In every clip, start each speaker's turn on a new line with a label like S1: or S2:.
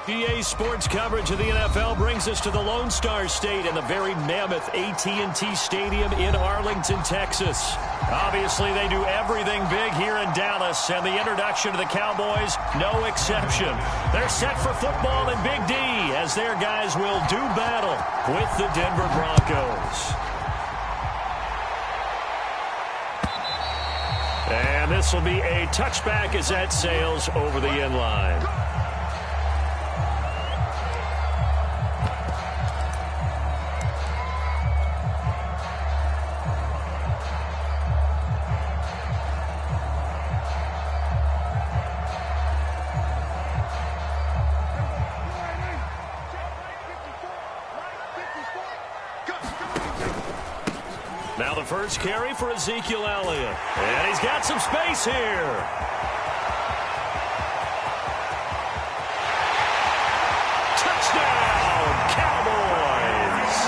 S1: EA Sports coverage of the NFL brings us to the Lone Star State and the very mammoth AT&T Stadium in Arlington, Texas. Obviously, they do everything big here in Dallas, and the introduction to the Cowboys, no exception. They're set for football in Big D as their guys will do battle with the Denver Broncos. And this will be a touchback as that sails over the end line. Now the first carry for Ezekiel Elliott. And he's got some space here. Touchdown, Cowboys.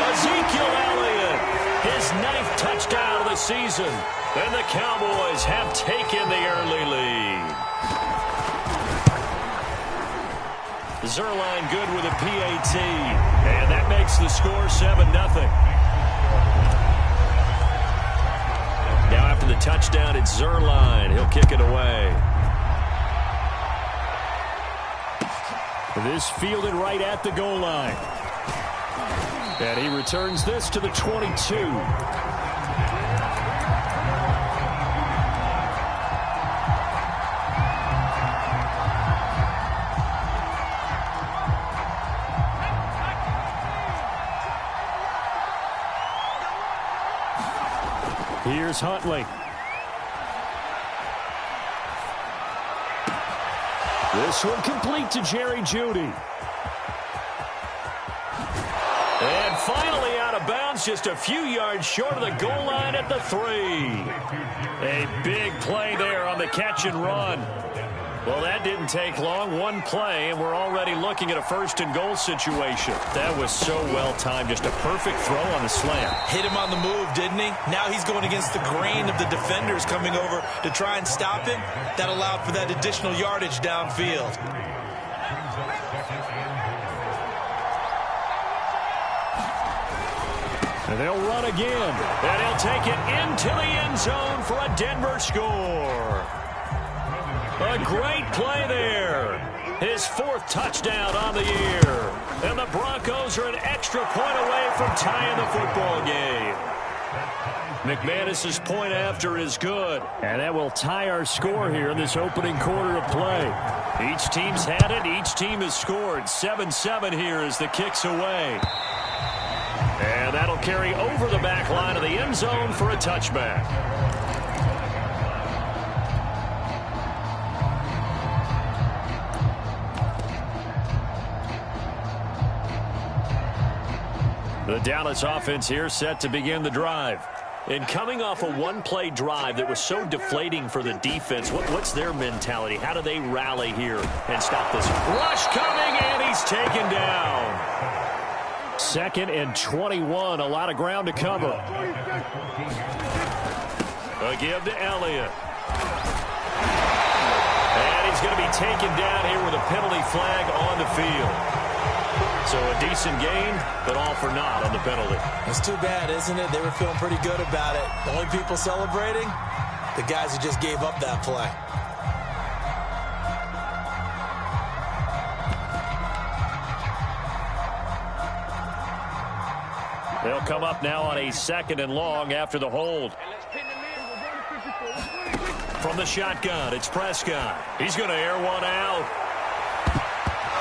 S1: Ezekiel Elliott, his 9th touchdown of the season. And the Cowboys have taken the early lead. Zerline good with a PAT. And that makes the score 7-0. Now after the touchdown, it's Zerline. He'll kick it away. This fielded right at the goal line. And he returns this to the 22. Here's Huntley. This one complete to Jerry Jeudy. And finally out of bounds, just a few yards short of the goal line at the 3. A big play there on the catch and run. Well, that didn't take long. One play, and we're already looking at a 1st and goal situation. That was so well timed. Just a perfect throw on the slant.
S2: Hit him on the move, didn't he? Now he's going against the grain of the defenders coming over to try and stop him. That allowed for that additional yardage downfield.
S1: And they'll run again. And he'll take it into the end zone for a Denver score. A great play there. His 4th touchdown on the year. And the Broncos are an extra point away from tying the football game. McManus's point after is good. And that will tie our score here in this opening quarter of play. Each team's had it. Each team has scored. 7-7 here as the kick's away. And that'll carry over the back line of the end zone for a touchback. The Dallas offense here set to begin the drive. And coming off a one-play drive that was so deflating for the defense, what's their mentality? How do they rally here and stop this? Rush coming, and he's taken down. 2nd and 21, a lot of ground to cover. A give to Elliott. And he's going to be taken down here with a penalty flag on the field. So a decent gain, but all for naught on the penalty.
S2: It's too bad, isn't it? They were feeling pretty good about it. The only people celebrating, the guys who just gave up that play.
S1: They'll come up now on a 2nd and long after the hold. From the shotgun, it's Prescott. He's going to air one out.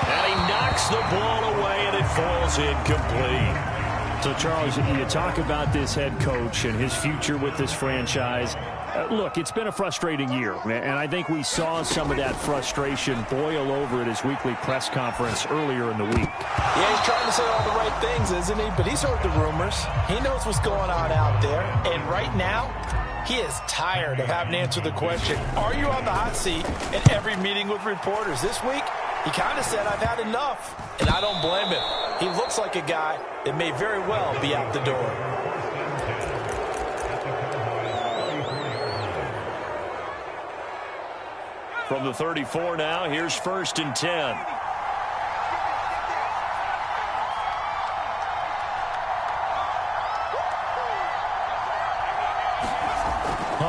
S1: And he knocks the ball away, and it falls incomplete. So, Charles, you talk about this head coach and his future with this franchise. Look, it's been a frustrating year, and I think we saw some of that frustration boil over at his weekly press conference earlier in the week.
S2: Yeah, he's trying to say all the right things, isn't he? But he's heard the rumors. He knows what's going on out there. And right now, he is tired of having to answer the question, are you on the hot seat in every meeting with reporters? This week, he kind of said, I've had enough, and I don't blame him. He looks like a guy that may very well be out the door. From the 34 now, here's 1st and 10.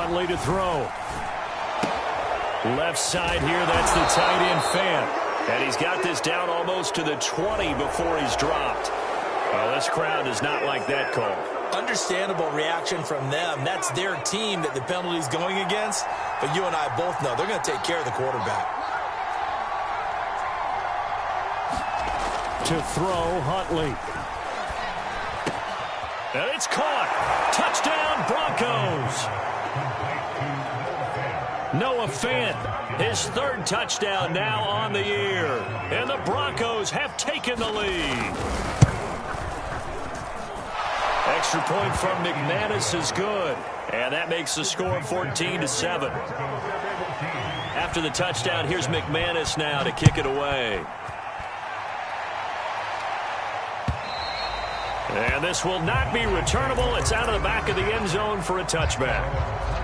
S1: Huntley to throw. Left side here, that's the tight end Fant. And he's got this down almost to the 20 before he's dropped. Well, this crowd does not like that call.
S2: Understandable reaction from them. That's their team that the penalty's going against. But you and I both know they're going to take care of the quarterback.
S1: To throw, Huntley. And it's caught. Touchdown, Broncos. Noah Fant, his third touchdown now on the year. And the Broncos have taken the lead. Extra point from McManus is good. And that makes the score 14-7. After the touchdown, here's McManus now to kick it away. And this will not be returnable. It's out of the back of the end zone for a touchback.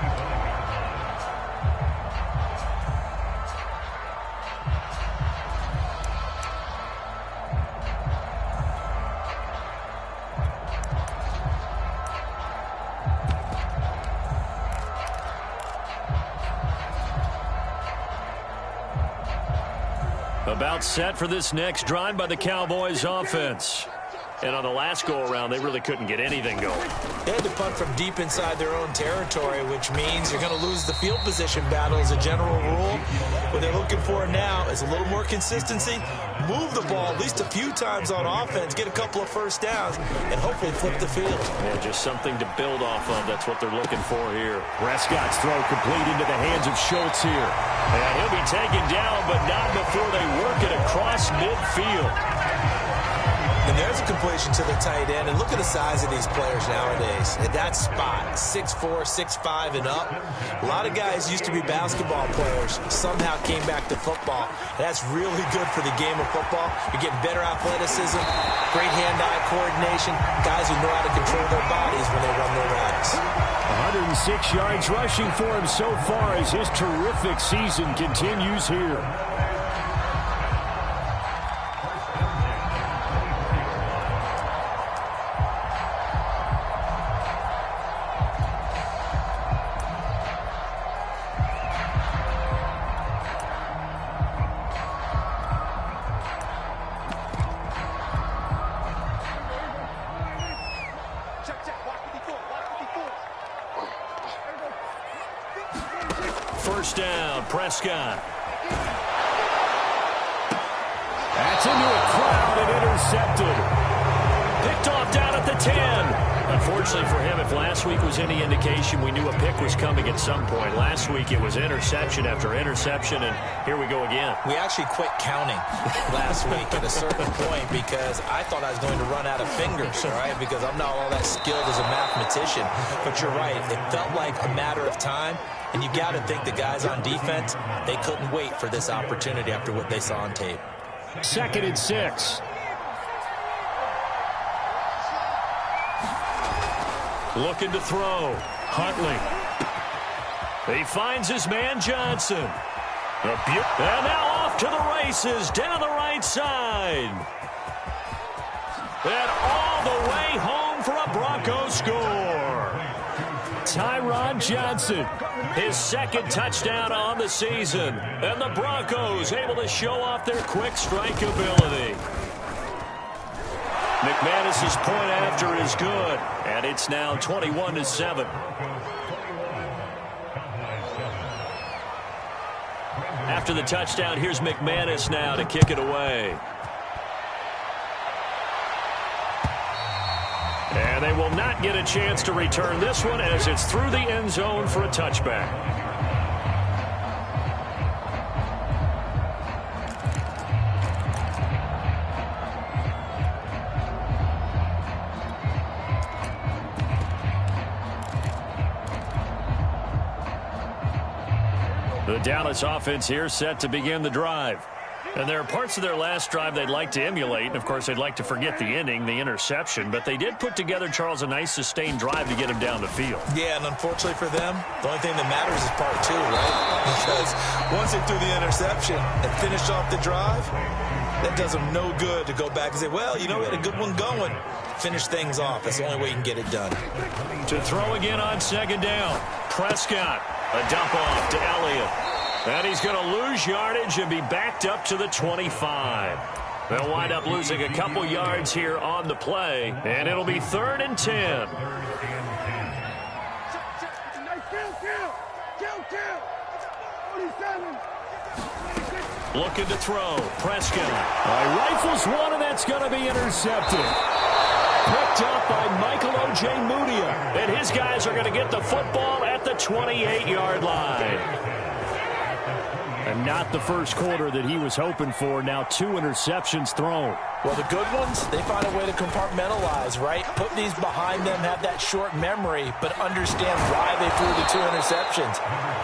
S1: About set for this next drive by the Cowboys offense. And on the last go-around, they really couldn't get anything going.
S2: They had to punt from deep inside their own territory, which means you're going to lose the field position battle as a general rule. What they're looking for now is a little more consistency, move the ball at least a few times on offense, get a couple of first downs, and hopefully flip the field.
S1: Yeah, just something to build off of. That's what they're looking for here. Prescott's throw complete into the hands of Schultz here. And he'll be taken down, but not before they work it across midfield.
S2: And there's a completion to the tight end. And look at the size of these players nowadays. At that spot, 6'4", 6'5", and up. A lot of guys used to be basketball players, somehow came back to football. And that's really good for the game of football. You're getting better athleticism, great hand-eye coordination, guys who know how to control their bodies when they run their routes.
S1: 106 yards rushing for him so far as his terrific season continues here. First down, Prescott. That's into a crowd and intercepted. Picked off down at the 10. Unfortunately for him, if last week was any indication, we knew a pick was coming at some point. Last week it was interception after interception, and here we go again.
S2: We actually quit counting last week at a certain point because I thought I was going to run out of fingers, all right, because I'm not all that skilled as a mathematician. But you're right. It felt like a matter of time. And you got to think the guys on defense, they couldn't wait for this opportunity after what they saw on tape.
S1: 2nd and 6. Looking to throw. Huntley. He finds his man Johnson. And now off to the races down the right side. And all the way home for a Broncos score. Tyron Johnson, his 2nd touchdown on the season. And the Broncos able to show off their quick strike ability. McManus's point after is good. And it's now 21-7. After the touchdown, here's McManus now to kick it away. And they will not get a chance to return this one as it's through the end zone for a touchback. The Dallas offense here set to begin the drive. And there are parts of their last drive they'd like to emulate, and of course they'd like to forget the ending, the interception, but they did put together, Charles, a nice sustained drive to get him down the field.
S2: Yeah, and unfortunately for them, the only thing that matters is part two, right? Because once they threw the interception and finished off the drive, that does them no good to go back and say, well, you know, we had a good one going. Finish things off. That's the only way you can get it done.
S1: To throw again on second down, Prescott, a dump off to Elliott. And he's going to lose yardage and be backed up to the 25. They'll wind up losing a couple yards here on the play, and it'll be 3rd and 10. Looking to throw. Prescott rifles one, and that's going to be intercepted. Picked up by Michael O.J. Mudia. And his guys are going to get the football at the 28-yard line. And not the first quarter that he was hoping for. Now 2 interceptions thrown.
S2: Well, the good ones, they find a way to compartmentalize, right? Put these behind them, have that short memory, but understand why they threw the 2 interceptions.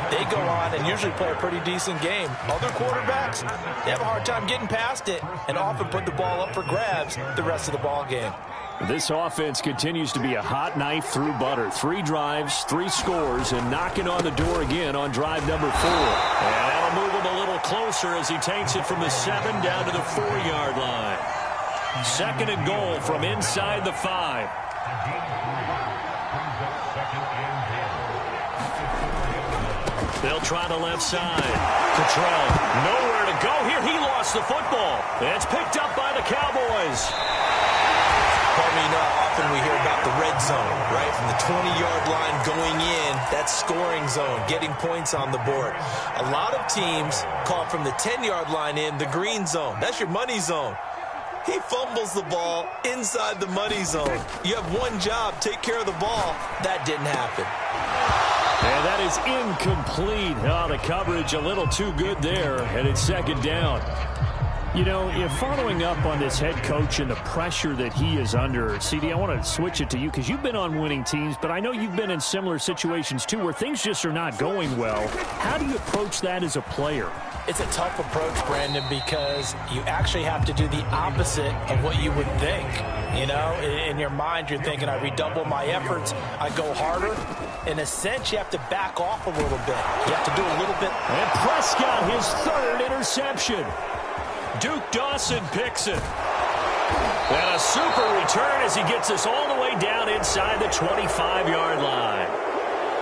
S2: They go on and usually play a pretty decent game. Other quarterbacks, they have a hard time getting past it and often put the ball up for grabs the rest of the ball game.
S1: This offense continues to be a hot knife through butter. 3 drives, 3 scores, and knocking on the door again on drive number 4. And that'll move him a little closer as he takes it from the 7 down to the 4-yard line. 2nd and goal from inside the 5. They'll try the left side. Cottrell, nowhere to go here. He lost the football. It's picked up by the Cowboys.
S2: Probably, you know how often we hear about the red zone, right? From the 20-yard line going in, that's scoring zone, getting points on the board. A lot of teams call from the 10-yard line in the green zone. That's your money zone. He fumbles the ball inside the money zone. You have one job, take care of the ball. That didn't happen.
S1: And that is incomplete. Oh, the coverage a little too good there, and it's 2nd down. You know, following up on this head coach and the pressure that he is under, CD, I want to switch it to you because you've been on winning teams, but I know you've been in similar situations too where things just are not going well. How do you approach that as a player?
S2: It's a tough approach, Brandon, because you actually have to do the opposite of what you would think. You know, in your mind, you're thinking, I redouble my efforts, I go harder. In a sense, you have to back off a little bit. You have to do a little bit.
S1: And Prescott, his 3rd interception. Duke Dawson picks it. And a super return as he gets us all the way down inside the 25-yard line.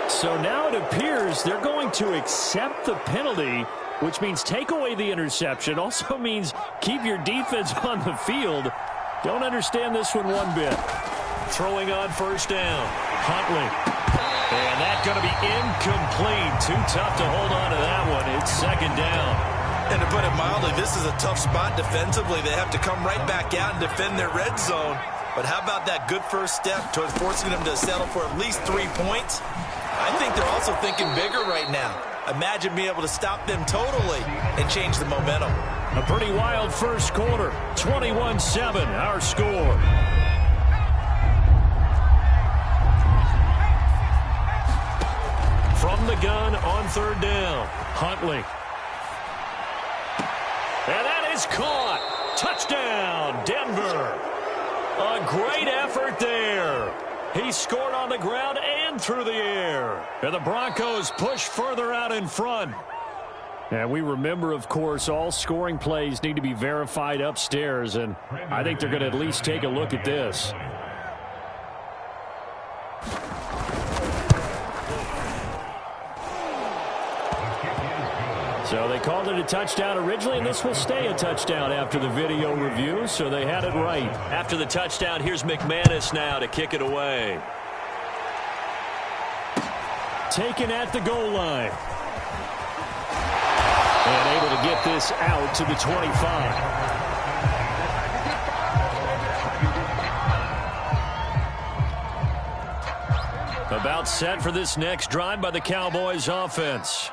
S1: So now it appears they're going to accept the penalty, which means take away the interception. Also means keep your defense on the field. Don't understand this one bit. Throwing on 1st down. Huntley. And that's going to be incomplete. Too tough to hold on to that one. It's 2nd down.
S2: And to put it mildly, this is a tough spot defensively. They have to come right back out and defend their red zone. But how about that good first step towards forcing them to settle for at least 3 points? I think they're also thinking bigger right now. Imagine being able to stop them totally and change the momentum.
S1: A pretty wild first quarter. 21-7, our score. From the gun on 3rd down, Huntley. And that is caught. Touchdown, Denver. A great effort there. He scored on the ground and through the air. And the Broncos push further out in front. And we remember, of course, all scoring plays need to be verified upstairs. And I think they're going to at least take a look at this. So they called it a touchdown originally, and this will stay a touchdown after the video review, so they had it right. After the touchdown, here's McManus now to kick it away. Taken at the goal line. And able to get this out to the 25. About set for this next drive by the Cowboys offense.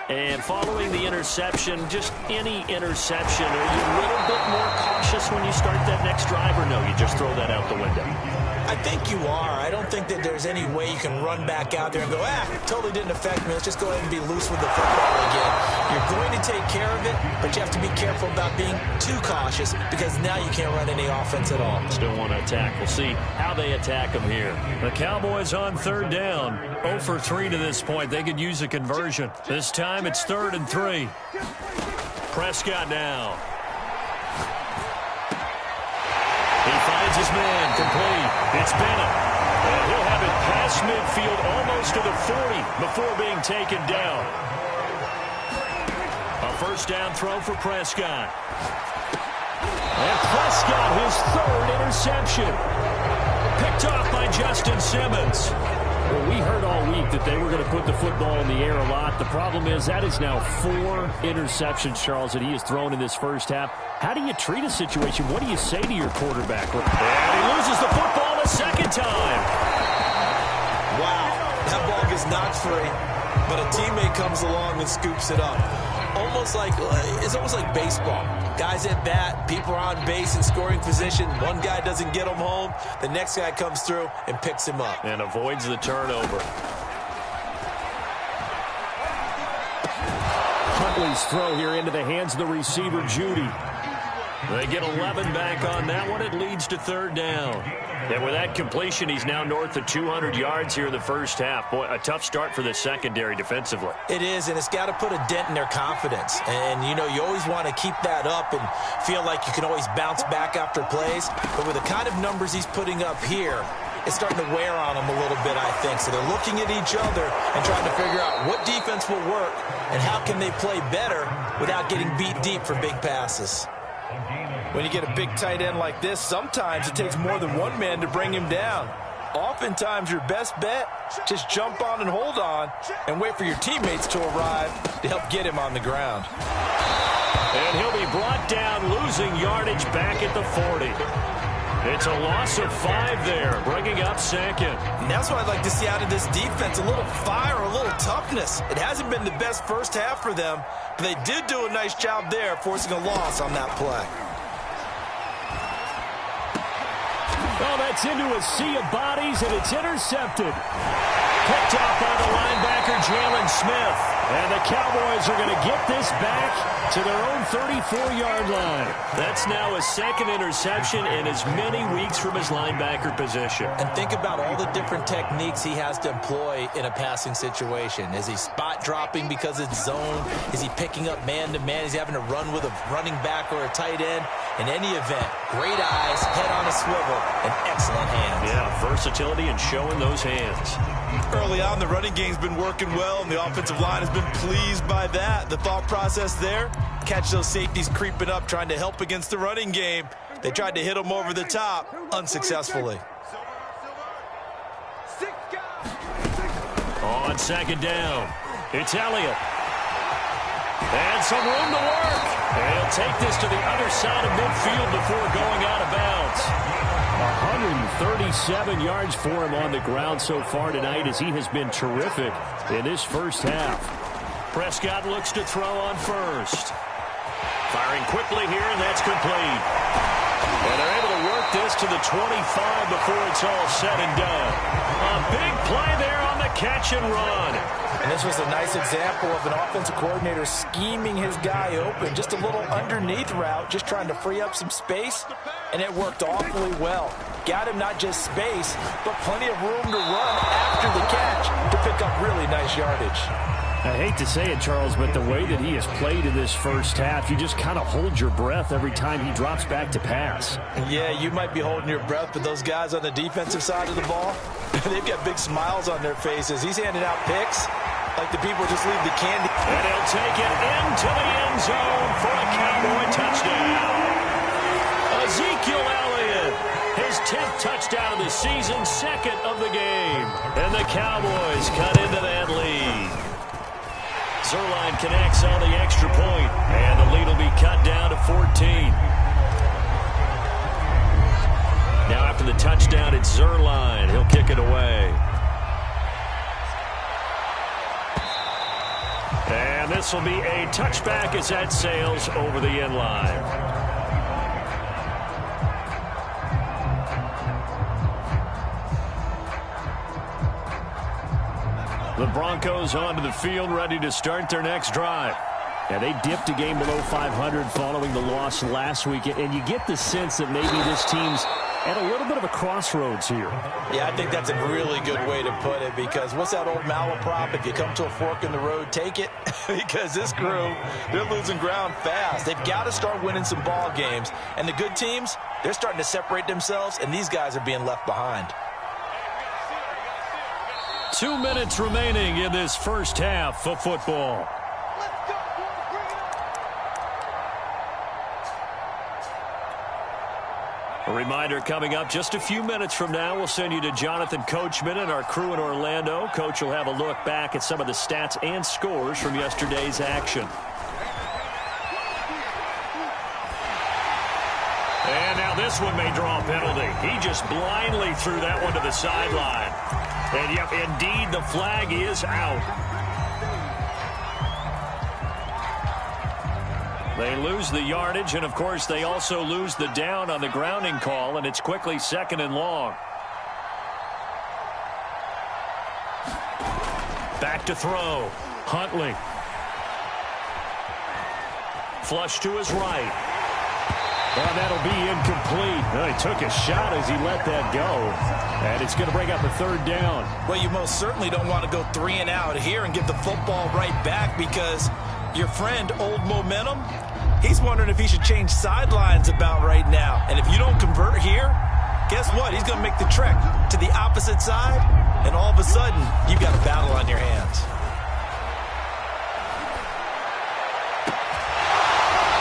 S1: And following the interception, just any interception, are you a little bit more cautious when you start that next drive, or no, you just throw that out the window?
S2: I think you are. I don't think that there's any way you can run back out there and go, totally didn't affect me. Let's just go ahead and be loose with the football again. You're going to take care of it, but you have to be careful about being too cautious because now you can't run any offense at all.
S1: Still want to attack. We'll see how they attack them here. The Cowboys on third down. 0 for 3 to this point. They could use a conversion. This time it's 3rd and 3. Prescott now. He finds his man, complete. It's Bennett. And he'll have it past midfield, almost to the 40, before being taken down. A first down throw for Prescott. And Prescott, his 3rd interception. Picked off by Justin Simmons. Well, we heard all week that they were going to put the football in the air a lot. The problem is that is now 4 interceptions, Charles, that he has thrown in this first half. How do you treat a situation? What do you say to your quarterback? And he loses the football the second time.
S2: Wow, that ball gets knocked free, but a teammate comes along and scoops it up. It's almost like baseball. Guys at bat, people are on base in scoring position. One guy doesn't get him home. The next guy comes through and picks him up.
S1: And avoids the turnover. Huntley's throw here into the hands of the receiver, Judy. They get 11 back on that one. It leads to 3rd down. And with that completion, he's now north of 200 yards here in the first half. Boy, a tough start for the secondary defensively.
S2: It is, and it's got to put a dent in their confidence. And, you always want to keep that up and feel like you can always bounce back after plays. But with the kind of numbers he's putting up here, it's starting to wear on them a little bit, I think. So they're looking at each other and trying to figure out what defense will work and how can they play better without getting beat deep for big passes. When you get a big tight end like this, sometimes it takes more than one man to bring him down. Oftentimes, your best bet, just jump on and hold on and wait for your teammates to arrive to help get him on the ground.
S1: And he'll be brought down, losing yardage back at the 40. It's a loss of 5 there, bringing up 2nd.
S2: And that's what I'd like to see out of this defense, a little fire, a little toughness. It hasn't been the best first half for them, but they did do a nice job there, forcing a loss on that play.
S1: Oh, that's into a sea of bodies, and it's intercepted. Picked off by the linebacker, Jalen Smith. And the Cowboys are going to get this back to their own 34-yard line. That's now a 2nd interception in as many weeks from his linebacker position.
S2: And think about all the different techniques he has to employ in a passing situation. Is he spot dropping because it's zone? Is he picking up man-to-man? Is he having to run with a running back or a tight end? In any event, great eyes, head on a swivel, and excellent hands.
S1: Yeah, versatility and showing those hands.
S2: Early on, the running game's been working well, and the offensive line has been pleased by that. The thought process there, catch those safeties creeping up, trying to help against the running game. They tried to hit them over the top, unsuccessfully.
S1: On 2nd down, it's Elliott. And some room to work. And he'll take this to the other side of midfield before going out of bounds. 137 yards for him on the ground so far tonight as he has been terrific in this first half. Prescott looks to throw on first. Firing quickly here, and that's complete. And they're able to work this to the 25 before it's all said and done. A big play there on the catch and run.
S2: And this was a nice example of an offensive coordinator scheming his guy open. Just a little underneath route, just trying to free up some space, and it worked awfully well. Got him not just space, but plenty of room to run after the catch to pick up really nice yardage.
S1: I hate to say it, Charles, but the way that he has played in this first half, you just kind of hold your breath every time he drops back to pass.
S2: Yeah, you might be holding your breath, but those guys on the defensive side of the ball, they've got big smiles on their faces. He's handing out picks like the people just leave the candy.
S1: And he'll take it into the end zone for a Cowboy touchdown. Ezekiel Elliott, his 10th touchdown of the season, 2nd of the game. And the Cowboys cut into that lead. Zerline connects on the extra point, and the lead will be cut down to 14. Now after the touchdown, it's Zerline. He'll kick it away. And this will be a touchback as that sails over the end line. Broncos onto the field, ready to start their next drive.
S3: Yeah, they dipped a game below 500 following the loss last week, and you get the sense that maybe this team's at a little bit of a crossroads here.
S2: Yeah, I think that's a really good way to put it, because what's that old malaprop? If you come to a fork in the road, take it. Because this crew, they're losing ground fast. They've got to start winning some ball games. And the good teams, they're starting to separate themselves, and these guys are being left behind.
S1: 2 minutes remaining in this first half of football. A reminder coming up just a few minutes from now, we'll send you to Jonathan Coachman and our crew in Orlando. Coach will have a look back at some of the stats and scores from yesterday's action. And now this one may draw a penalty. He just blindly threw that one to the sideline. And yep, indeed, the flag is out. They lose the yardage, and of course they also lose the down on the grounding call, and it's quickly 2nd and long. Back to throw. Huntley. Flush to his right. And that'll be incomplete. Well, he took a shot as he let that go. And it's going to bring up a 3rd down.
S2: Well, you most certainly don't want to go 3 and out here and give the football right back, because your friend, Old Momentum, he's wondering if he should change sidelines about right now. And if you don't convert here, guess what? He's going to make the trek to the opposite side, and all of a sudden, you've got a battle on your hands.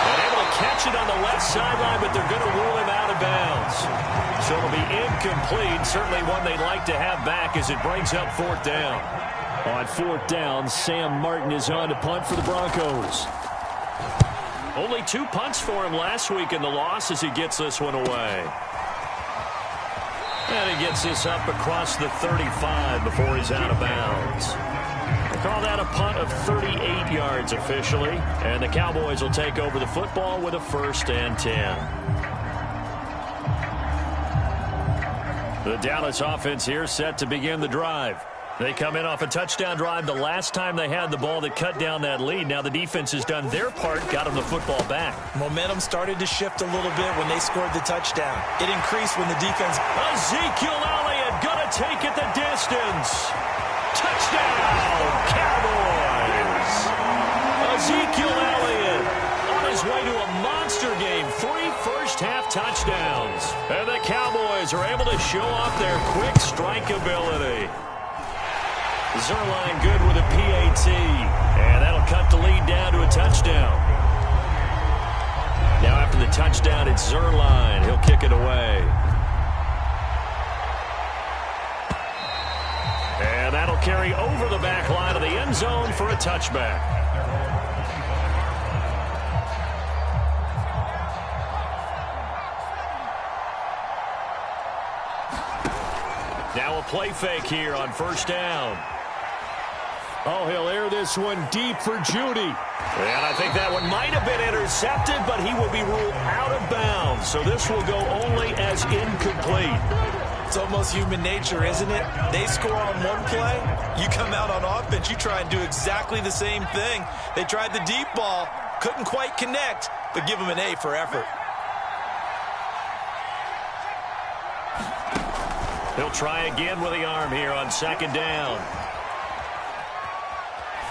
S1: And able to catch it on the left sideline, but they're going to rule him out of bounds. So it'll be incomplete. Certainly one they'd like to have back as it brings up 4th down.
S3: On 4th down, Sam Martin is on to punt for the Broncos.
S1: Only 2 punts for him last week in the loss as he gets this one away. And he gets this up across the 35 before he's out of bounds. They call that a punt of 38 yards officially. And the Cowboys will take over the football with a 1st and 10. The Dallas offense here set to begin the drive. They come in off a touchdown drive the last time they had the ball that cut down that lead. Now the defense has done their part, got them the football back.
S2: Momentum started to shift a little bit when they scored the touchdown. It increased when the defense...
S1: Ezekiel Elliott gonna take it the distance. Touchdown, Cowboys! Ezekiel Elliott on his way to a monster game. 3 first-half touchdowns. And the Cowboys are able to show off their quick strike ability. Zerline good with a PAT, and that'll cut the lead down to a touchdown. Now after the touchdown, it's Zerline. He'll kick it away. And that'll carry over the back line of the end zone for a touchback. Now a play fake here on 1st down. Oh, he'll air this one deep for Judy. And I think that one might have been intercepted, but he will be ruled out of bounds. So this will go only as incomplete.
S2: It's almost human nature, isn't it? They score on one play, you come out on offense, you try and do exactly the same thing. They tried the deep ball, couldn't quite connect, but give them an A for effort.
S1: He'll try again with the arm here on 2nd down.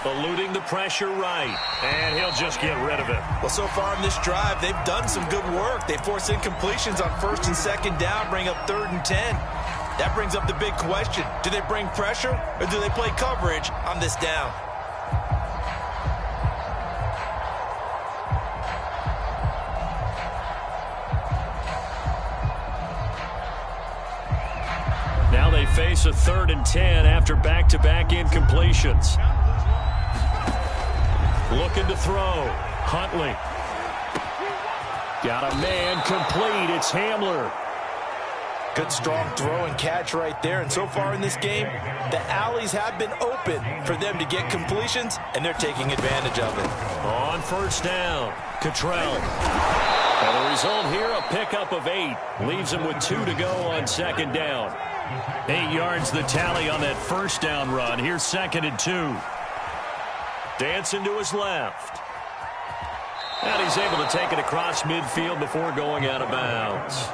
S1: Eluding the pressure right, and he'll just get rid of it.
S2: Well, so far in this drive, they've done some good work. They force incompletions on 1st and 2nd down, bring up 3rd and 10. That brings up the big question. Do they bring pressure, or do they play coverage on this down?
S1: Now they face a 3rd and 10 after back-to-back incompletions. Looking to throw. Huntley. Got a man complete. It's Hamler.
S2: Good strong throw and catch right there. And so far in this game, the alleys have been open for them to get completions, and they're taking advantage of it.
S1: On 1st down, Cottrell. And the result here, a pickup of 8. Leaves him with 2 to go on 2nd down. 8 yards the tally on that first down run. Here's 2nd and 2. Dancing to his left. And he's able to take it across midfield before going out of bounds.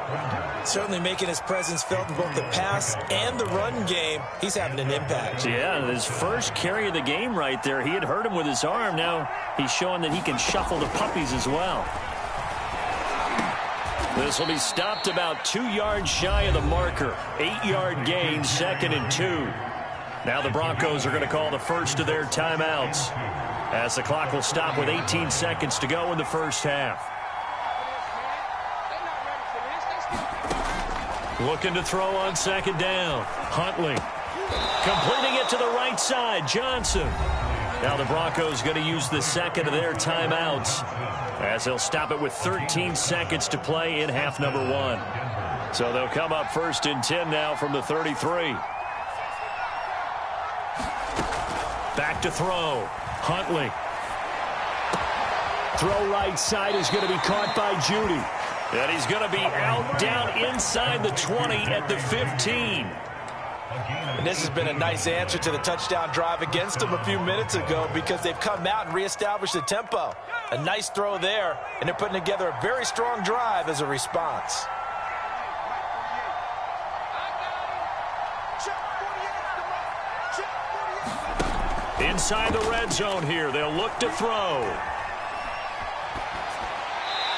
S2: Certainly making his presence felt in both the pass and the run game. He's having an impact.
S3: Yeah, his first carry of the game right there. He had hurt him with his arm. Now he's showing that he can shuffle the puppies as well.
S1: This will be stopped about 2 yards shy of the marker. 8-yard gain, 2nd and 2. Now the Broncos are going to call the first of their timeouts, as the clock will stop with 18 seconds to go in the first half. Looking to throw on 2nd down. Huntley completing it to the right side. Johnson. Now the Broncos going to use the second of their timeouts, as they'll stop it with 13 seconds to play in half number 1. So they'll come up 1st and 10 now from the 33. Back to throw. Huntley.
S3: Throw right side is going to be caught by Judy.
S1: And he's going to be out down inside the 20 at the 15.
S2: And this has been a nice answer to the touchdown drive against them a few minutes ago, because they've come out and reestablished the tempo. A nice throw there, and they're putting together a very strong drive as a response.
S1: Inside the red zone here, they'll look to throw.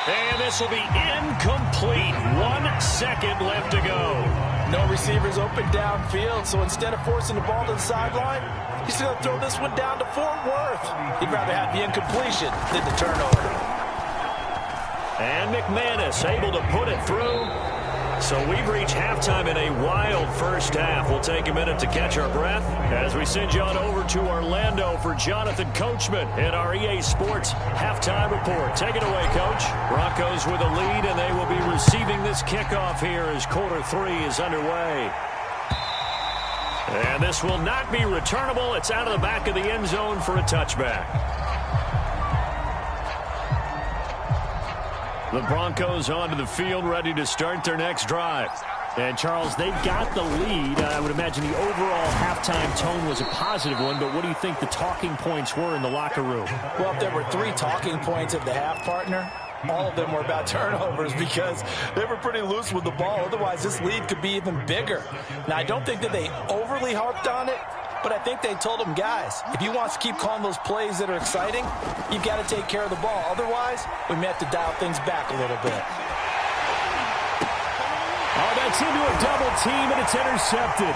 S1: And this will be incomplete. 1 second left to go.
S2: No receivers open downfield, so instead of forcing the ball to the sideline, he's going to throw this one down to Fort Worth. He'd rather have the incompletion than the turnover.
S1: And McManus able to put it through. So we've reached halftime in a wild first half. We'll take a minute to catch our breath as we send you on over to Orlando for Jonathan Coachman in our EA Sports halftime report. Take it away, Coach. Broncos with a lead, and they will be receiving this kickoff here as quarter 3 is underway. And this will not be returnable. It's out of the back of the end zone for a touchback. The Broncos onto the field, ready to start their next drive.
S3: And, Charles, they've got the lead. I would imagine the overall halftime tone was a positive one, but what do you think the talking points were in the locker room?
S2: Well, if there were 3 talking points at the half, partner, all of them were about turnovers, because they were pretty loose with the ball. Otherwise, this lead could be even bigger. Now, I don't think that they overly harped on it, but I think they told them, guys, if you want to keep calling those plays that are exciting, you've got to take care of the ball. Otherwise, we may have to dial things back a little bit.
S3: Oh, that's into a double team, and it's intercepted.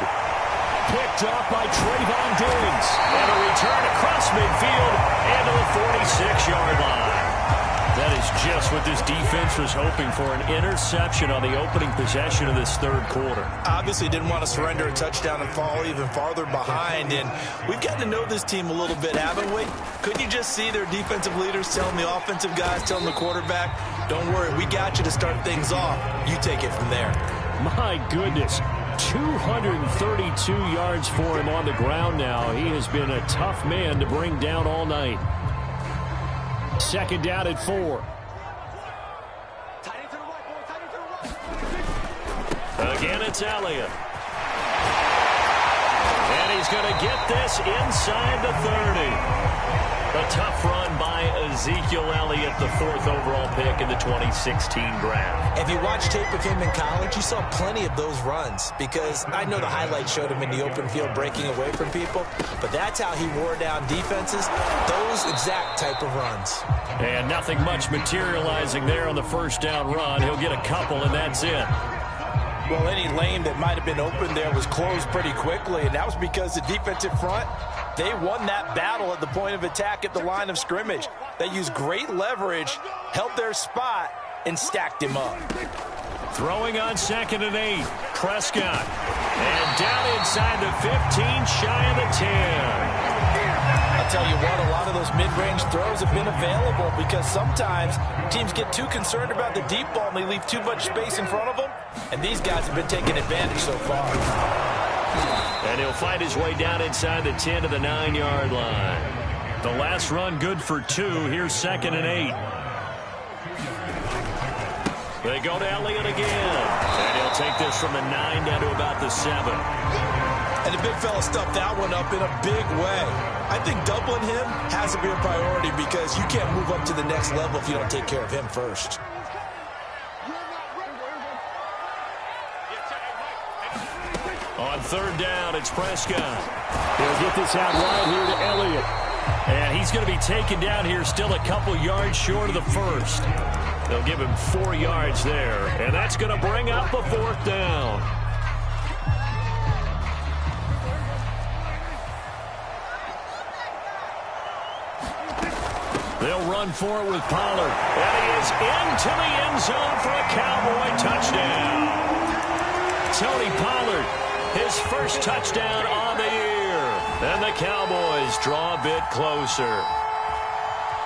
S3: Picked off by Trayvon Diggs.
S1: And a return across midfield and to the 46-yard line. That is just what this defense was hoping for, an interception on the opening possession of this third quarter.
S2: Obviously didn't want to surrender a touchdown and fall even farther behind, and we've gotten to know this team a little bit, haven't we? Couldn't you just see their defensive leaders telling the offensive guys, telling the quarterback, don't worry, we got you to start things off. You take it from there.
S3: My goodness, 232 yards for him on the ground now. He has been a tough man to bring down all night. 2nd down at 4.
S1: Again, it's Elliott. And he's going to get this inside the 30. A tough run by Ezekiel Elliott, the 4th overall pick in the 2016 draft.
S2: If you watch tape of him in college, you saw plenty of those runs, because I know the highlights showed him in the open field breaking away from people, but that's how he wore down defenses, those exact type of runs.
S1: And nothing much materializing there on the first down run. He'll get a couple, and that's it.
S2: Well, any lane that might have been open there was closed pretty quickly, and that was because the defensive front, they won that battle at the point of attack at the line of scrimmage. They used great leverage, held their spot, and stacked him up.
S1: Throwing on 2nd and 8. Prescott. And down inside the 15, shy of the 10.
S2: I'll tell you what, a lot of those mid-range throws have been available, because sometimes teams get too concerned about the deep ball and they leave too much space in front of them, and these guys have been taking advantage so far.
S1: And he'll find his way down inside the 10 to the 9-yard line. The last run good for 2. Here's 2nd and 8. They go to Elliott again. And he'll They'll take this from the 9 down to about the 7.
S2: And the big fella stuffed that one up in a big way. I think doubling him has to be a priority because you can't move up to the next level if you don't take care of him first.
S1: On 3rd down, it's Prescott.
S3: They'll get this out wide here to Elliott.
S1: And he's going to be taken down here still a couple yards short of the first. They'll give him 4 yards there. And that's going to bring up a 4th down. They'll run for it with Pollard. And he is into the end zone for a Cowboy touchdown. Tony Pollard, his first touchdown on the year. And the Cowboys draw a bit closer.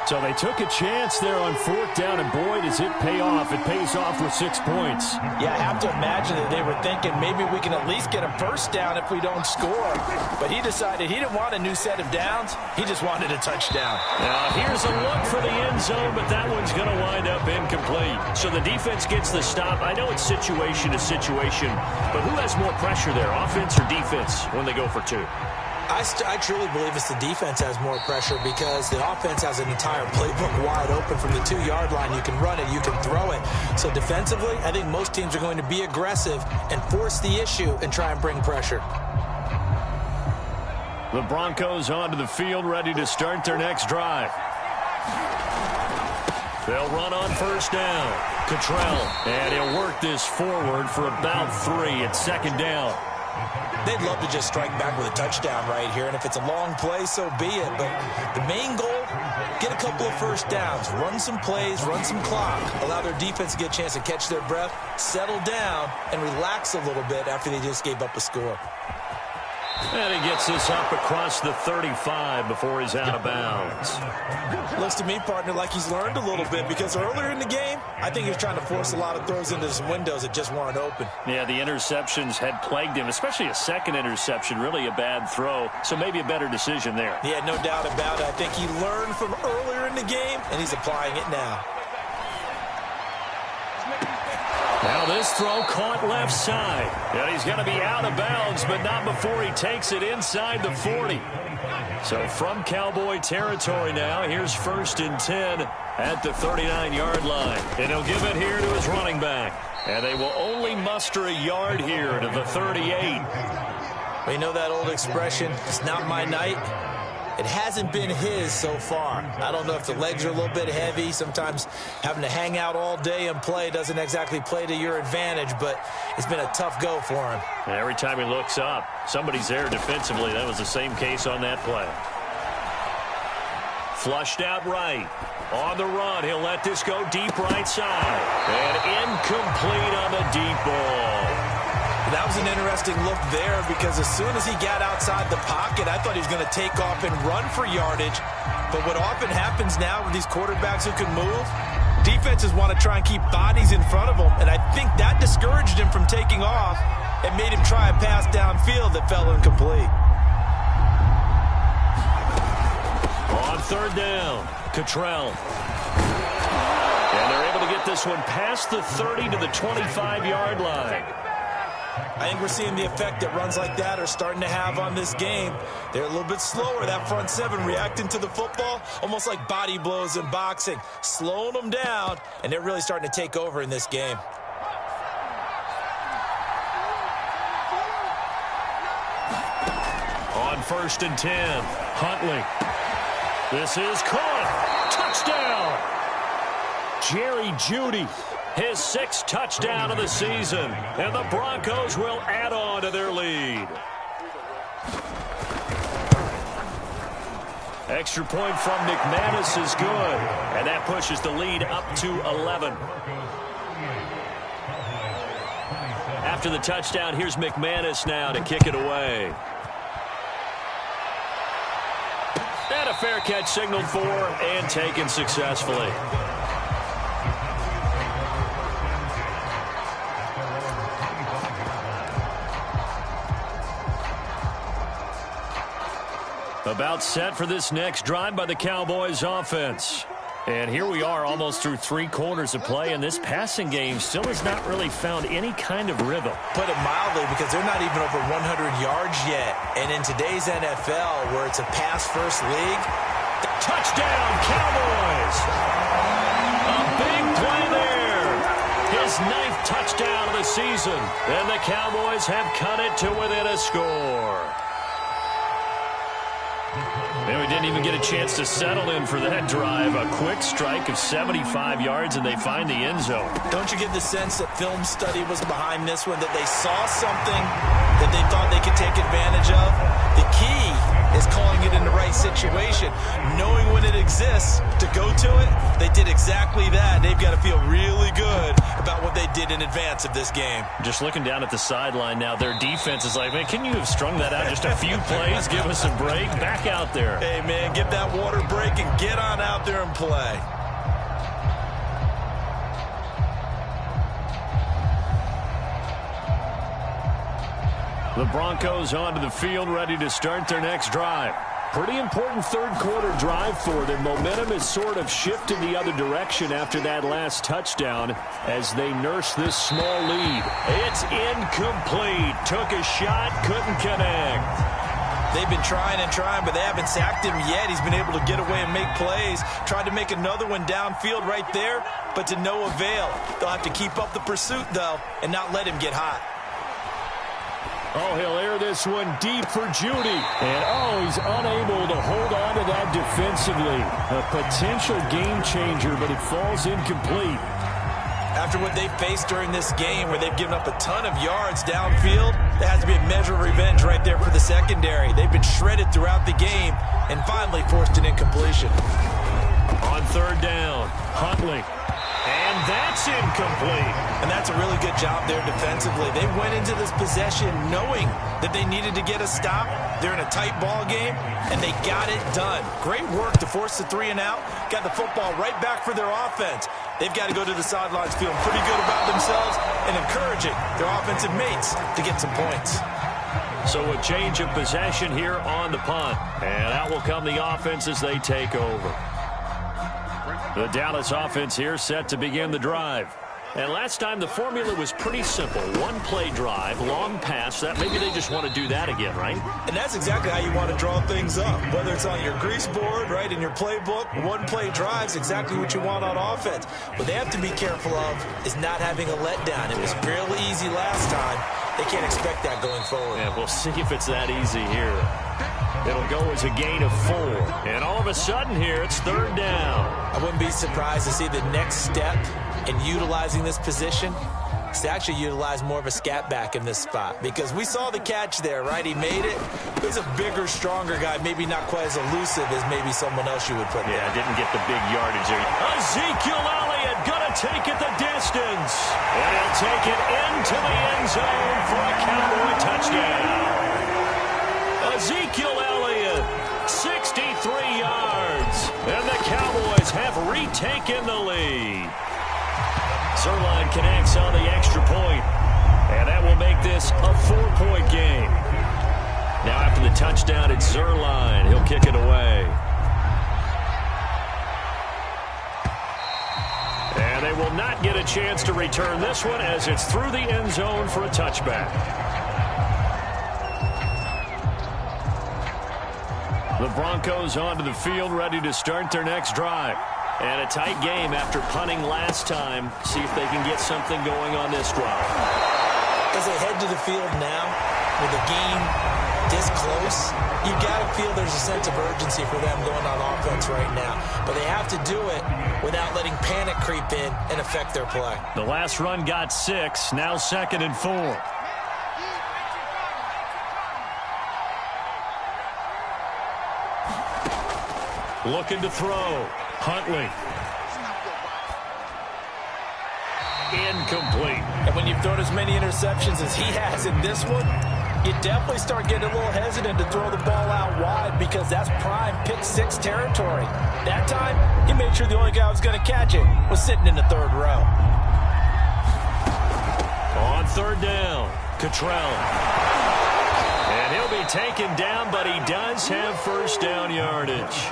S3: So they took a chance there on 4th down, and boy, does it pay off. It pays off with 6 points.
S2: Yeah, I have to imagine that they were thinking maybe we can at least get a first down if we don't score. But he decided he didn't want a new set of downs. He just wanted a touchdown.
S1: Now, here's a look for the end zone, but that one's going to wind up incomplete. So the defense gets the stop. I know it's situation to situation, but who has more pressure there, offense or defense, when they go for 2?
S2: I truly believe it's the defense has more pressure because the offense has an entire playbook wide open from the 2-yard line. You can run it, you can throw it. So defensively, I think most teams are going to be aggressive and force the issue and try and bring pressure.
S1: The Broncos onto the field, ready to start their next drive. They'll run on 1st down. Cottrell, and he'll work this forward for about 3 at 2nd down.
S2: They'd love to just strike back with a touchdown right here, and if it's a long play, so be it. But the main goal, get a couple of first downs, run some plays, run some clock, allow their defense to get a chance to catch their breath, settle down, and relax a little bit after they just gave up a score.
S1: And he gets this up across the 35 before he's out of bounds.
S2: Looks to me, partner, like he's learned a little bit because earlier in the game, I think he was trying to force a lot of throws into some windows that just weren't open.
S1: Yeah, the interceptions had plagued him, especially a second interception, really a bad throw. So maybe a better decision there.
S2: Yeah, no doubt about it. I think he learned from earlier in the game, and he's applying it now.
S1: Now this throw caught left side. And he's going to be out of bounds, but not before he takes it inside the 40. So from Cowboy territory now, here's 1st and 10 at the 39-yard line. And he'll give it here to his running back. And they will only muster a yard here to the 38.
S2: Well, you know that old expression, it's not my night. It hasn't been his so far. I don't know if the legs are a little bit heavy. Sometimes having to hang out all day and play doesn't exactly play to your advantage, but it's been a tough go for him.
S1: And every time he looks up, somebody's there defensively. That was the same case on that play. Flushed out right. On the run, he'll let this go deep right side. And incomplete on the deep ball.
S2: That was an interesting look there because as soon as he got outside the pocket, I thought he was going to take off and run for yardage. But what often happens now with these quarterbacks who can move, defenses want to try and keep bodies in front of them. And I think that discouraged him from taking off and made him try a pass downfield that fell incomplete.
S1: On 3rd down, Cottrell. And they're able to get this one past the 30 to the 25-yard line.
S2: I think we're seeing the effect that runs like that are starting to have on this game. They're a little bit slower, that front 7, reacting to the football, almost like body blows in boxing, slowing them down, and they're really starting to take over in this game.
S1: On 1st and 10, Huntley. This is caught. Touchdown! Jerry Jeudy. His 6th touchdown of the season, and the Broncos will add on to their lead. Extra point from McManus is good, and that pushes the lead up to 11. After the touchdown, here's McManus now to kick it away. And a fair catch signaled for and taken successfully. About set for this next drive by the Cowboys offense.
S3: And here we are almost through 3 quarters of play, and this passing game still has not really found any kind of rhythm.
S2: Put it mildly, because they're not even over 100 yards yet. And in today's NFL, where it's a pass-first league,
S3: touchdown, Cowboys! A big play there. His 9th touchdown of the season. And the Cowboys have cut it to within a score. And we didn't even get a chance to settle in for that drive. A quick strike of 75 yards, and they find the end zone.
S2: Don't you get the sense that film study was behind this one, that they saw something that they thought they could take advantage of? The key is calling it in the right situation, knowing when it exists to go to it. They did exactly that. They've got to feel really good about what they did in advance of this game.
S3: Just looking down at the sideline now, their defense is like, man, can you have strung that out just a few plays? Give us a break. Back out there.
S2: Hey, man, give that water break and get on out there and play.
S3: The Broncos onto the field, ready to start their next drive. Pretty important third-quarter drive for them. Momentum has sort of shifted the other direction after that last touchdown as they nurse this small lead. It's incomplete. Took a shot, couldn't connect.
S2: They've been trying and trying, but they haven't sacked him yet. He's been able to get away and make plays. Tried to make another one downfield right there, but to no avail. They'll have to keep up the pursuit, though, and not let him get hot.
S3: Oh, he'll air this one deep for Judy. And, he's unable to hold on to that defensively. A potential game changer, but it falls incomplete.
S2: After what they faced during this game, where they've given up a ton of yards downfield, there has to be a measure of revenge right there for the secondary. They've been shredded throughout the game and finally forced an incompletion.
S3: On third down, Huntley. And that's incomplete.
S2: And that's a really good job there defensively. They went into this possession knowing that they needed to get a stop. They're in a tight ball game, and they got it done. Great work to force the 3 and out. Got the football right back for their offense. They've got to go to the sidelines feeling pretty good about themselves and encouraging their offensive mates to get some points.
S3: So a change of possession here on the punt. And out will come the offense as they take over. The Dallas offense here set to begin the drive. And last time the formula was pretty simple. 1-play drive, long pass. That maybe they just want to do that again, right?
S2: And that's exactly how you want to draw things up. Whether it's on your grease board, right, in your playbook, 1-play drive is exactly what you want on offense. What they have to be careful of is not having a letdown. It was fairly easy last time. They can't expect that going forward.
S3: Yeah, we'll see if it's that easy here. It'll go as a gain of 4. And all of a sudden here, it's third down.
S2: I wouldn't be surprised to see the next step in utilizing this position is to actually utilize more of a scat back in this spot. Because we saw the catch there, right? He made it. He's a bigger, stronger guy, maybe not quite as elusive as maybe someone else you would put there.
S3: Yeah, didn't get the big yardage there. Ezekiel Elliott gonna take it the distance. And he'll take it into the end zone for a Cowboy touchdown. Ezekiel Elliott, 63 yards. And the Cowboys have retaken the lead. Zerline connects on the extra point. And that will make this a 4-point game. Now after the touchdown, it's Zerline. He'll kick it away. And they will not get a chance to return this one as it's through the end zone for a touchback. The Broncos onto the field, ready to start their next drive. And a tight game after punting last time. See if they can get something going on this drive.
S2: As they head to the field now, with the game this close, you got to feel there's a sense of urgency for them going on offense right now. But they have to do it without letting panic creep in and affect their play.
S3: The last run got 6, now 2nd and 4. Looking to throw. Huntley. Incomplete.
S2: And when you've thrown as many interceptions as he has in this one, you definitely start getting a little hesitant to throw the ball out wide because that's prime pick 6 territory. That time, he made sure the only guy who was going to catch it was sitting in the 3rd row.
S3: On third down, Cottrell. And he'll be taken down, but he does have first down yardage.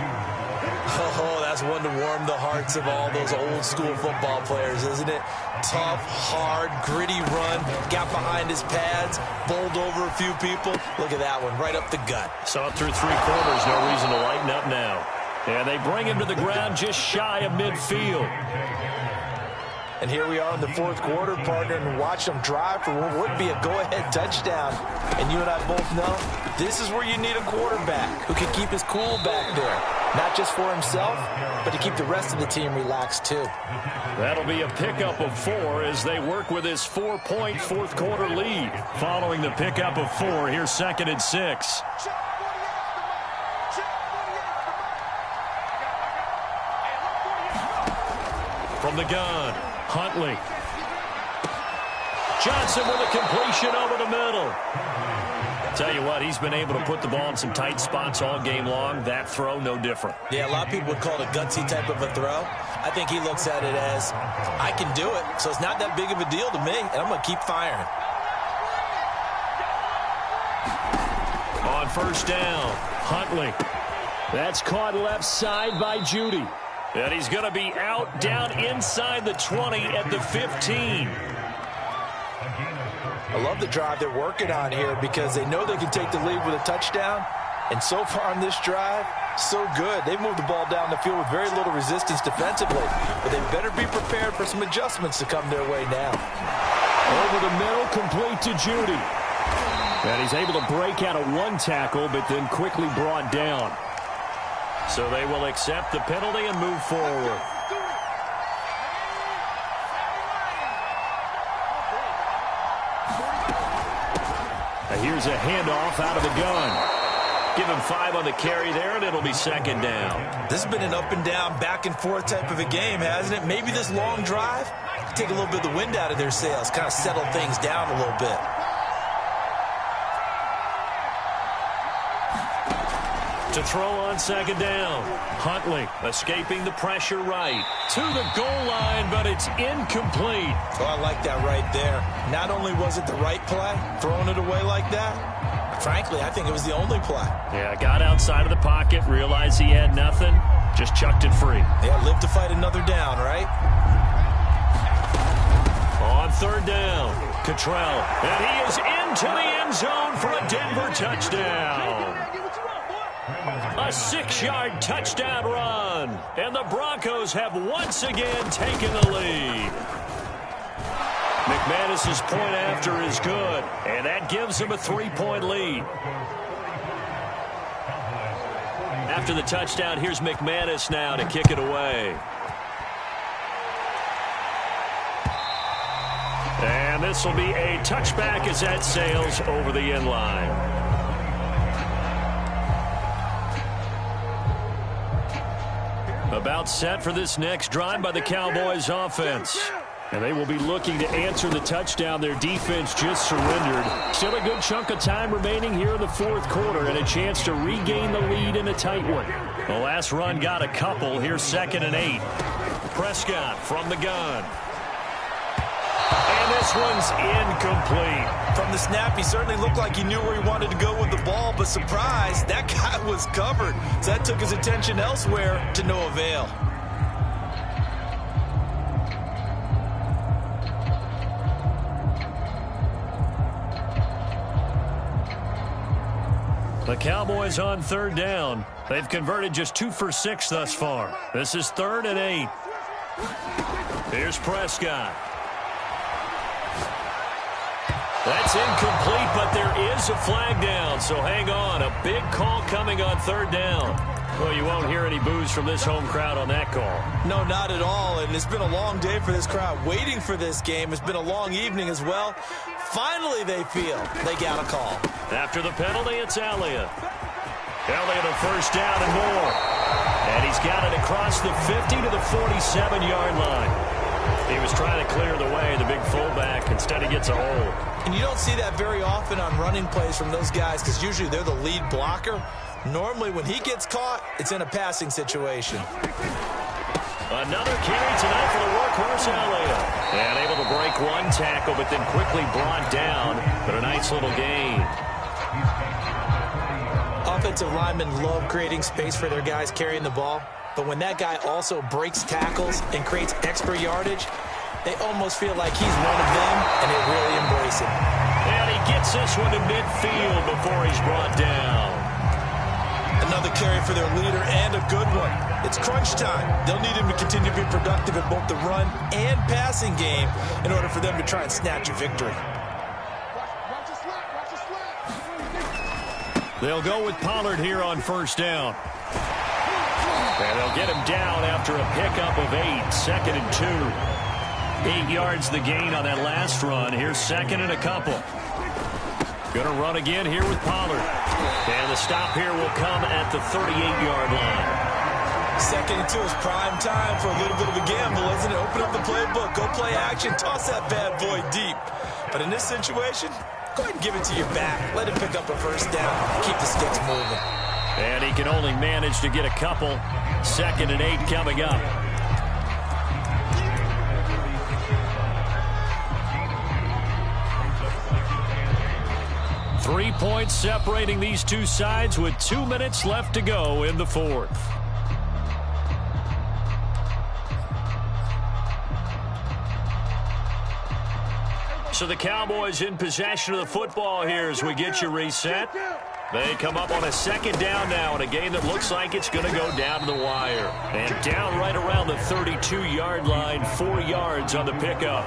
S2: Oh, that's one to warm the hearts of all those old-school football players, isn't it? Tough, hard, gritty run, got behind his pads, bowled over a few people. Look at that one, right up the gut.
S1: Saw it through 3 quarters, no reason to lighten up now. And they bring him to the ground just shy of midfield.
S2: And here we are in the 4th quarter, partner, and watch them drive for what would be a go-ahead touchdown. And you and I both know this is where you need a quarterback who can keep his cool back there. Not just for himself, but to keep the rest of the team relaxed too.
S1: That'll be a pickup of 4 as they work with his 4-point 4th quarter lead. Following the pickup of 4, here's 2nd and 6. From the gun, Huntley. Johnson with a completion over the middle. Tell you what, he's been able to put the ball in some tight spots all game long. That throw, no different.
S2: Yeah, a lot of people would call it a gutsy type of a throw. I think he looks at it as, I can do it, so it's not that big of a deal to me, and I'm going to keep firing.
S1: On 1st down, Huntley. That's caught left side by Judy. And he's going to be out down inside the 20 at the 15.
S2: I love the drive they're working on here because they know they can take the lead with a touchdown. And so far on this drive, so good. They've moved the ball down the field with very little resistance defensively. But they better be prepared for some adjustments to come their way now.
S1: Over the middle, complete to Judy. And he's able to break out of 1 tackle, but then quickly brought down. So they will accept the penalty and move forward. Now here's a handoff out of the gun. Give him 5 on the carry there, and it'll be 2nd down.
S2: This has been an up and down, back and forth type of a game, hasn't it? Maybe this long drive take a little bit of the wind out of their sails, kind of settle things down a little bit.
S1: To throw on 2nd down. Huntley escaping the pressure right. To the goal line, but it's incomplete.
S2: Oh, I like that right there. Not only was it the right play, throwing it away like that, frankly, I think it was the only play.
S1: Yeah, got outside of the pocket, realized he had nothing, just chucked it free.
S2: Yeah, live to fight another down, right?
S1: On 3rd down, Cottrell. And he is into the end zone for a Denver touchdown. A 6-yard touchdown run. And the Broncos have once again taken the lead. McManus's point after is good, and that gives him a 3-point lead. After the touchdown, here's McManus now to kick it away. And this will be a touchback as that sails over the end line. About set for this next drive by the Cowboys offense. And they will be looking to answer the touchdown their defense just surrendered. Still a good chunk of time remaining here in the 4th quarter and a chance to regain the lead in a tight one. The last run got a couple. Here's 2nd and 8. Prescott from the gun. And this one's incomplete.
S2: From the snap, he certainly looked like he knew where he wanted to go with the ball, but surprise, that guy was covered. So that took his attention elsewhere to no avail.
S1: The Cowboys on 3rd down. They've converted just 2 for 6 thus far. This is 3rd and 8. Here's Prescott. That's incomplete, but there is a flag down, so hang on. A big call coming on 3rd down. Well, you won't hear any boos from this home crowd on that call.
S2: No, not at all, and it's been a long day for this crowd waiting for this game. It's been a long evening as well. Finally, they feel they got a call.
S1: After the penalty, it's Elliott. Elliott a 1st down and more. And he's got it across the 50 to the 47-yard line. He was trying to clear the way, the big fullback. Instead, he gets a hole.
S2: And you don't see that very often on running plays from those guys because usually they're the lead blocker. Normally, when he gets caught, it's in a passing situation.
S1: Another carry tonight for the workhorse Elliott. And able to break 1 tackle, but then quickly brought down. But a nice little gain.
S2: Offensive linemen love creating space for their guys carrying the ball. but when that guy also breaks tackles and creates extra yardage, they almost feel like he's one of them, and they really embrace it.
S1: And he gets this one to midfield before he's brought down.
S2: Another carry for their leader, and a good one. It's crunch time. They'll need him to continue to be productive in both the run and passing game in order for them to try and snatch a victory.
S1: They'll go with Pollard here on first down. And they'll get him down after a pickup of 8, 2nd and 2. 8 yards the gain on that last run. Here's 2nd and a couple. Going to run again here with Pollard. And the stop here will come at the 38-yard line.
S2: 2nd and 2 is prime time for a little bit of a gamble, isn't it? Open up the playbook, go play action, toss that bad boy deep. But in this situation, go ahead and give it to your back. Let him pick up a first down. Keep the sticks moving.
S1: And he can only manage to get a couple. 2nd and 8 coming up. Three points separating these two sides with 2 minutes left to go in the fourth. So the Cowboys in possession of the football here as we get you reset. They come up on a 2nd down now in a game that looks like it's going to go down to the wire. And down right around the 32-yard line, 4 yards on the pickup.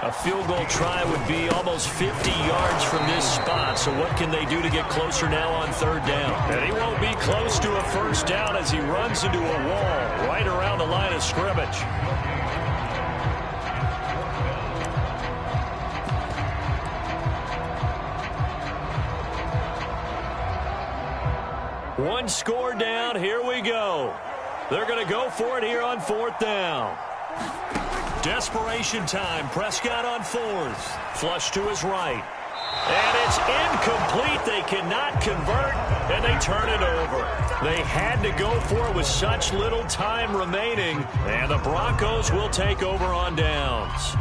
S1: A field goal try would be almost 50 yards from this spot. So what can they do to get closer now on 3rd down? And he won't be close to a first down as he runs into a wall right around the line of scrimmage. One score down. Here we go. They're going to go for it here on 4th down. Desperation time. Prescott on 4th. Flush to his right. And it's incomplete. They cannot convert, and they turn it over. They had to go for it with such little time remaining, and the Broncos will take over on downs.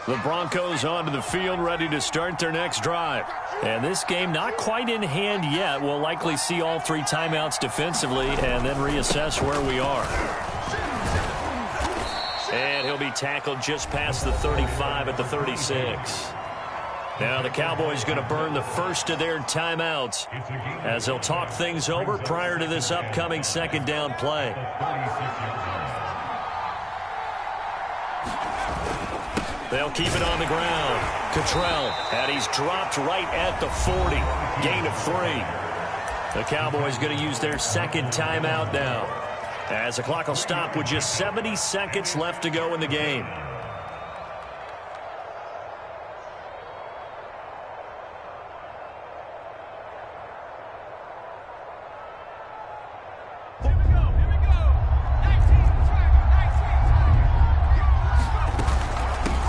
S1: The Broncos onto the field, ready to start their next drive. And this game not quite in hand yet. We'll likely see all 3 timeouts defensively and then reassess where we are. And he'll be tackled just past the 35 at the 36. Now the Cowboys going to burn the first of their timeouts as they'll talk things over prior to this upcoming 2nd down play. They'll keep it on the ground. Cottrell, and he's dropped right at the 40. Gain of 3. The Cowboys going to use their 2nd timeout now, as the clock will stop with just 70 seconds left to go in the game.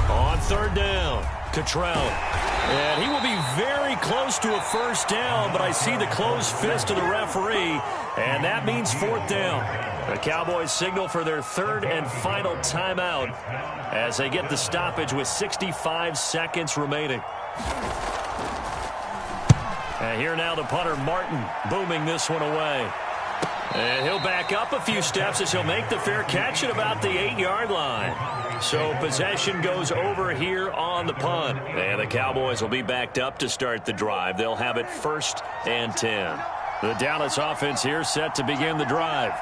S1: On 3rd down, Cottrell. And he will be very close to a first down, but I see the closed fist of the referee, and that means 4th down. The Cowboys signal for their 3rd and final timeout as they get the stoppage with 65 seconds remaining. And here now the punter, Martin, booming this one away. And he'll back up a few steps as he'll make the fair catch at about the 8-yard line. So possession goes over here on the punt. And the Cowboys will be backed up to start the drive. They'll have it 1st and 10. The Dallas offense here set to begin the drive.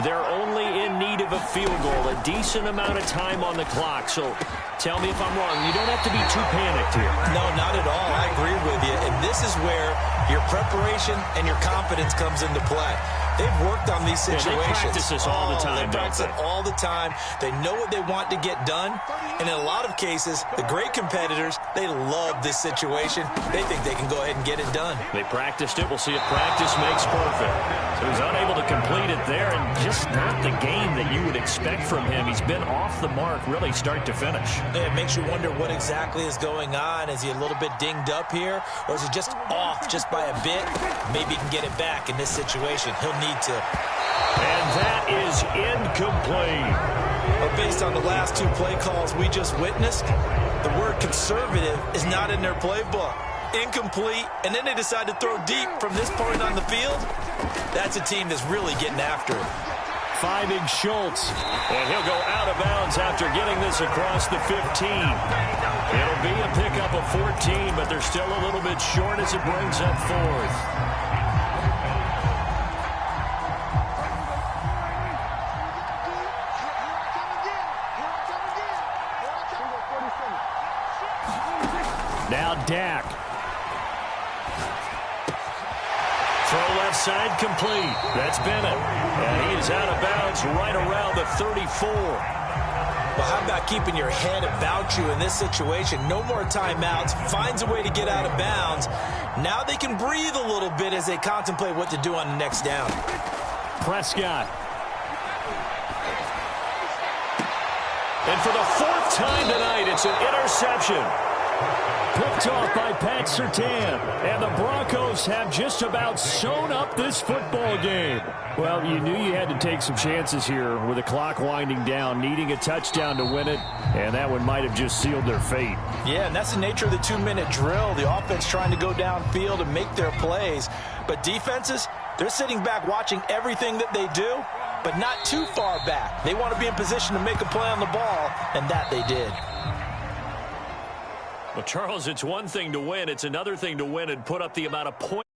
S1: They're only in need of a field goal, a decent amount of time on the clock. So tell me if I'm wrong. You don't have to be too panicked here.
S2: No, not at all. I agree with you. And this is where your preparation and your confidence comes into play. They've worked on these situations.
S1: Yeah, they practice this all the time,
S2: they practice it all the time. They know what they want to get done. And in a lot of cases, the great competitors, they love this situation. They think they can go ahead and get it done.
S1: They practiced it. We'll see if practice makes perfect. So he's unable to complete it there, and just not the game that you would expect from him. He's been off the mark, really, start to finish.
S2: Yeah, it makes you wonder what exactly is going on. Is he a little bit dinged up here, or is he just off just by a bit? Maybe he can get it back in this situation. He'll need to.
S1: And that is incomplete.
S2: But based on the last 2 play calls we just witnessed, the word conservative is not in their playbook. incomplete, and then they decide to throw deep from this point on the field. That's a team that's really getting after it.
S1: Finding Schultz. And he'll go out of bounds after getting this across the 15. It'll be a pickup of 14, but they're still a little bit short as it brings up fourth. Now Dak. Throw left side complete. That's Bennett. And he is out of bounds right around the 34.
S2: Well, how about keeping your head about you in this situation? No more timeouts. Finds a way to get out of bounds. Now they can breathe a little bit as they contemplate what to do on the next down.
S1: Prescott. And for the fourth time tonight, it's an interception. Picked off by Pat Surtain. And the Broncos have just about sewn up this football game. Well, you knew you had to take some chances here with the clock winding down, needing a touchdown to win it, and that one might have just sealed their fate.
S2: Yeah, and that's the nature of the 2-minute drill. The offense trying to go downfield and make their plays. But defenses, they're sitting back watching everything that they do, but not too far back. They want to be in position to make a play on the ball, and that they did.
S1: Well, Charles, it's one thing to win. It's another thing to win and put up the amount of points.